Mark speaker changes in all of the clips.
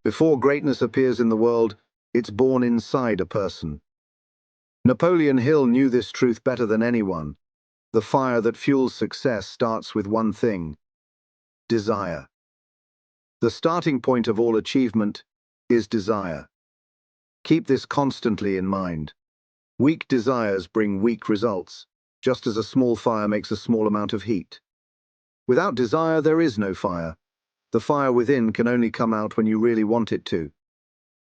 Speaker 1: Before greatness appears in the world, it's born inside a person. Napoleon Hill knew this truth better than anyone. The fire that fuels success starts with one thing: desire. The starting point of all achievement is desire. Keep this constantly in mind. Weak desires bring weak results, just as a small fire makes a small amount of heat. Without desire, there is no fire. The fire within can only come out when you really want it to.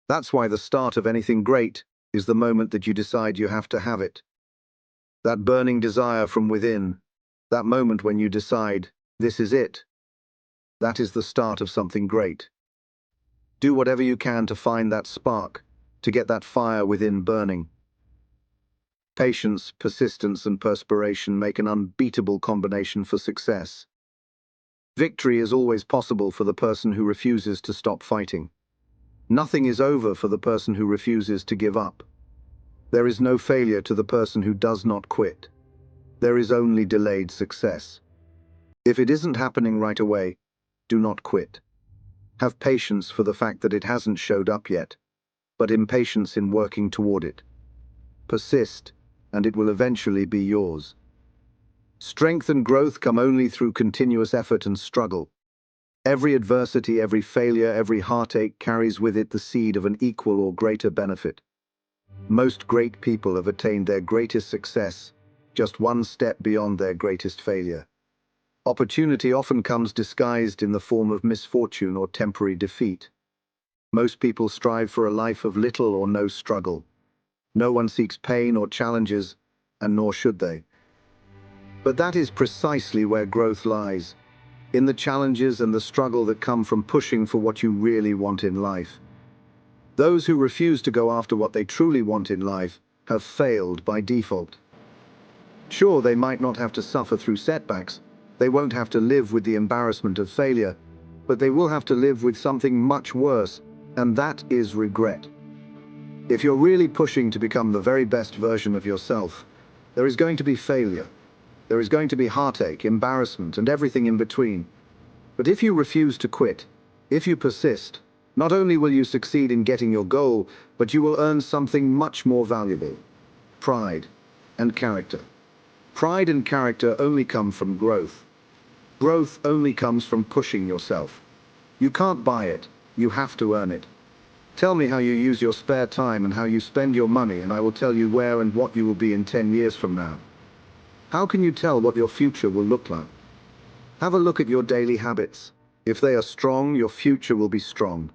Speaker 1: That's why the start of anything great is the moment that you decide you have to have it. That burning desire from within, that moment when you decide, this is it. That is the start of something great. Do whatever you can to find that spark, to get that fire within burning. Patience, persistence, and perspiration make an unbeatable combination for success. Victory is always possible for the person who refuses to stop fighting. Nothing is over for the person who refuses to give up. There is no failure to the person who does not quit. There is only delayed success. If it isn't happening right away, do not quit. Have patience for the fact that it hasn't showed up yet, but impatience in working toward it. Persist, and it will eventually be yours. Strength and growth come only through continuous effort and struggle. Every adversity, every failure, every heartache carries with it the seed of an equal or greater benefit. Most great people have attained their greatest success just one step beyond their greatest failure. Opportunity often comes disguised in the form of misfortune or temporary defeat. Most people strive for a life of little or no struggle. No one seeks pain or challenges, and nor should they. But that is precisely where growth lies, in the challenges and the struggle that come from pushing for what you really want in life. Those who refuse to go after what they truly want in life have failed by default. Sure, they might not have to suffer through setbacks, they won't have to live with the embarrassment of failure, but they will have to live with something much worse, and that is regret. If you're really pushing to become the very best version of yourself, there is going to be failure. There is going to be heartache, embarrassment, and everything in between. But if you refuse to quit, if you persist, not only will you succeed in getting your goal, but you will earn something much more valuable: pride and character. Pride and character only come from growth. Growth only comes from pushing yourself. You can't buy it, you have to earn it. Tell me how you use your spare time and how you spend your money, and I will tell you where and what you will be in 10 years from now. How can you tell what your future will look like? Have a look at your daily habits. If they are strong, your future will be strong.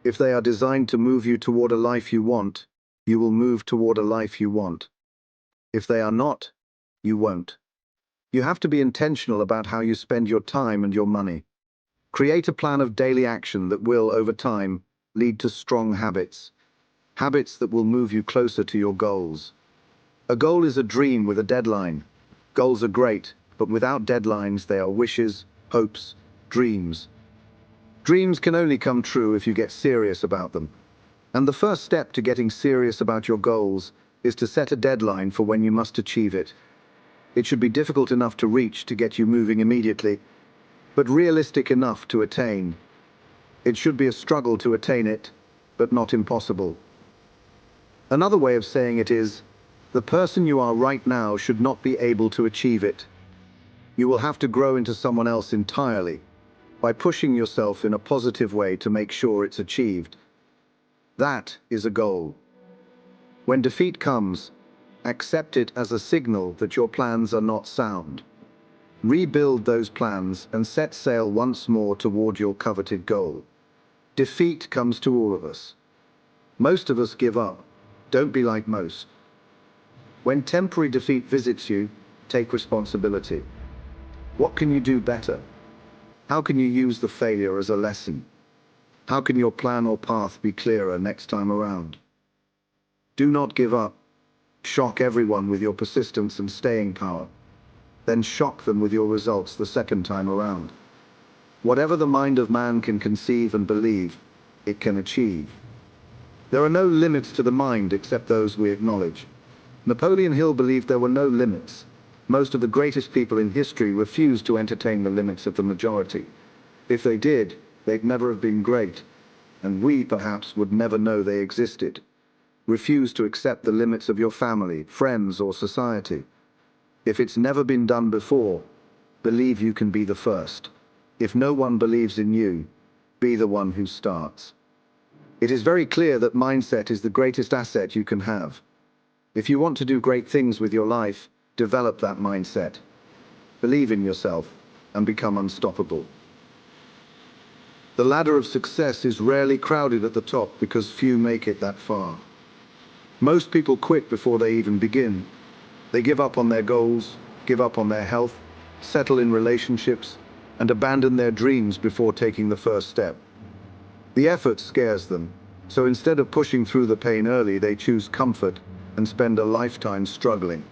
Speaker 1: If they are designed to move you toward a life you want, you will move toward a life you want. If they are not, you won't. You have to be intentional about how you spend your time and your money. Create a plan of daily action that will, over time, lead to strong habits. Habits that will move you closer to your goals. A goal is a dream with a deadline. Goals are great, but without deadlines, they are wishes, hopes, dreams. Dreams can only come true if you get serious about them. And the first step to getting serious about your goals is to set a deadline for when you must achieve it. It should be difficult enough to reach to get you moving immediately, but realistic enough to attain. It should be a struggle to attain it, but not impossible. Another way of saying it is, the person you are right now should not be able to achieve it. You will have to grow into someone else entirely, by pushing yourself in a positive way to make sure it's achieved. That is a goal. When defeat comes, accept it as a signal that your plans are not sound. Rebuild those plans and set sail once more toward your coveted goal. Defeat comes to all of us. Most of us give up. Don't be like most. When temporary defeat visits you, take responsibility. What can you do better? How can you use the failure as a lesson? How can your plan or path be clearer next time around? Do not give up. Shock everyone with your persistence and staying power. Then shock them with your results the second time around. Whatever the mind of man can conceive and believe, it can achieve. There are no limits to the mind except those we acknowledge. Napoleon Hill believed there were no limits. Most of the greatest people in history refused to entertain the limits of the majority. If they did, they'd never have been great. and we perhaps would never know they existed. Refuse to accept the limits of your family, friends, or society. If it's never been done before, believe you can be the first. If no one believes in you, be the one who starts. It is very clear that mindset is the greatest asset you can have. If you want to do great things with your life, develop that mindset. Believe in yourself and become unstoppable. The ladder of success is rarely crowded at the top because few make it that far. Most people quit before they even begin. They give up on their goals, give up on their health, settle in relationships, and abandon their dreams before taking the first step. The effort scares them, so instead of pushing through the pain early, they choose comfort and spend a lifetime struggling.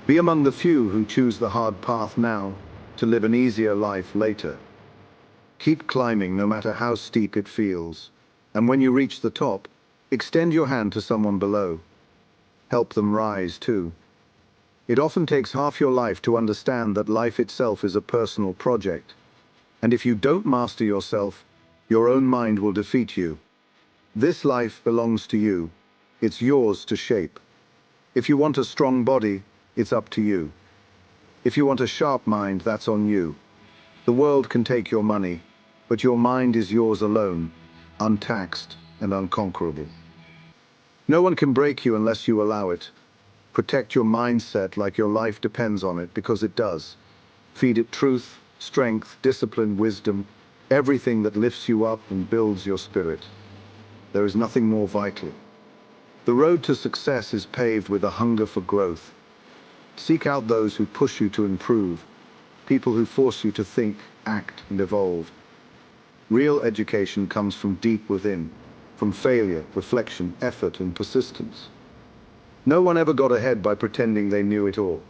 Speaker 1: Be among the few who choose the hard path now to live an easier life later. Keep climbing no matter how steep it feels. And when you reach the top, extend your hand to someone below. Help them rise too. It often takes half your life to understand that life itself is a personal project. And if you don't master yourself, your own mind will defeat you. This life belongs to you. It's yours to shape. If you want a strong body, it's up to you. If you want a sharp mind, that's on you. The world can take your money, but your mind is yours alone, untaxed and unconquerable. No one can break you unless you allow it. Protect your mindset like your life depends on it, because it does. Feed it truth, strength, discipline, wisdom, everything that lifts you up and builds your spirit. There is nothing more vital. The road to success is paved with a hunger for growth. Seek out those who push you to improve, people who force you to think, act, and evolve. Real education comes from deep within, from failure, reflection, effort, and persistence. No one ever got ahead by pretending they knew it all.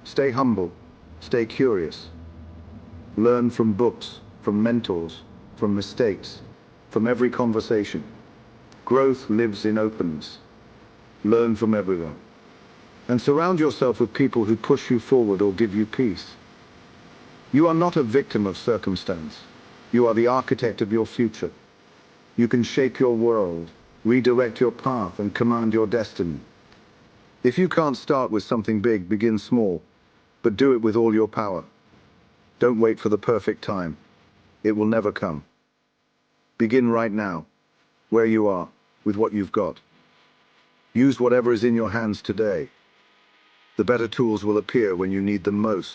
Speaker 1: Stay humble, stay curious. Learn from books, from mentors, from mistakes, from every conversation. Growth lives in openness. Learn from everyone. And surround yourself with people who push you forward or give you peace. You are not a victim of circumstance. You are the architect of your future. You can shape your world, redirect your path, and command your destiny. If you can't start with something big, begin small, but do it with all your power. Don't wait for the perfect time. It will never come. Begin right now, where you are, with what you've got. Use whatever is in your hands today. The better tools will appear when you need them most.